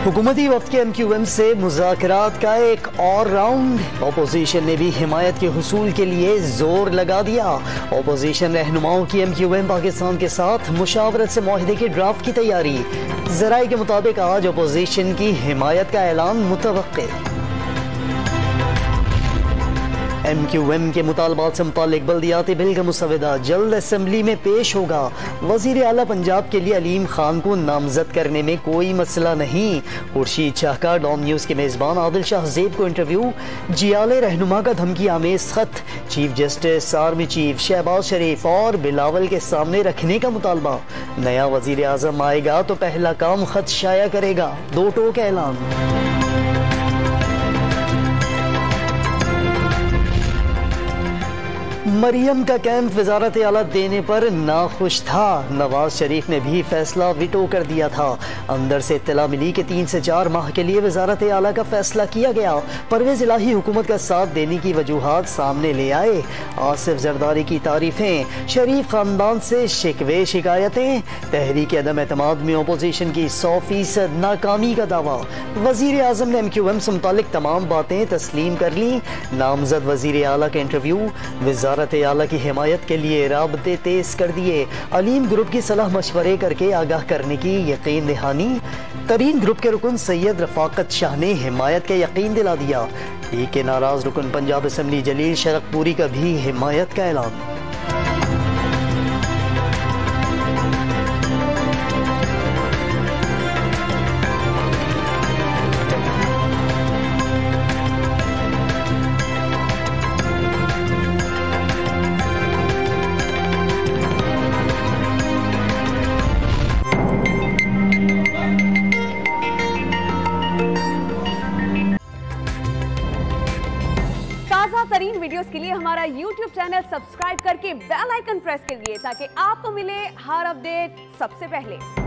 हुकूमती वफ्द के MQM से मुज़ाकरात का एक और राउंड। अपोजिशन ने भी हिमायत के हुसूल के लिए जोर लगा दिया। अपोजिशन रहनुमाओं की MQM पाकिस्तान के साथ मुशावरत से मुआहदे के ड्राफ्ट की तैयारी। ज़राए के मुताबिक आज अपोजिशन की हिमायत का ऐलान मुतवक्के। MQM के मुतालबात से मुतालिक बल्दियाती बिल का मुसवदा जल्द असेंबली में पेश होगा। वजीर आला पंजाब के लिए अलीम खान को नामजद करने में कोई मसला नहीं। खुर्शीद शाहकार डॉन न्यूज के मेजबान आदिल शाह ज़ेब को इंटरव्यू। जियाले रहनुमा का धमकी आमेज खत chief justice, army chief Shahbaz Sharif और बिलावल के सामने रखने का मुतालबा। नया वजीर आजम आएगा तो पहला काम खत शाया करेगा, दो टोक ऐलान। मरियम का कैंप वजारत आला देने पर नाखुश था। नवाज शरीफ ने भी फैसला विटो कर दिया था। अंदर से इत्तला मिली कि 3 से 4 माह के लिए वजारत आला का फैसला किया गया। परवेज इलाही हुकूमत का साथ देने की वजूहात सामने ले आए। आसिफ जरदारी की तारीफें, शरीफ खानदान से शिकवे शिकायतें, तहरीक अदम एतमाद में अपोजिशन की 100% नाकामी का दावा। वजीर आजम ने MQM से मुतालिक तमाम बातें तस्लीम कर ली। नामजद वजीर आला का इंटरव्यू। वजारत आला की हिमायत के लिए राबते तेज कर दिए। अलीम ग्रुप की सलाह मशवरे करके आगाह करने की यकीन दहानी। तरीन ग्रुप के रुकन सैयद रफाकत शाह ने हिमायत का यकीन दिला दिया। पी के नाराज रुकन पंजाब असेंबली जलील शरकपुरी का भी हिमायत का ऐलान। तरीन वीडियोस के लिए हमारा YouTube चैनल सब्सक्राइब करके बेल आइकन प्रेस करिए ताकि आपको मिले हर अपडेट सबसे पहले।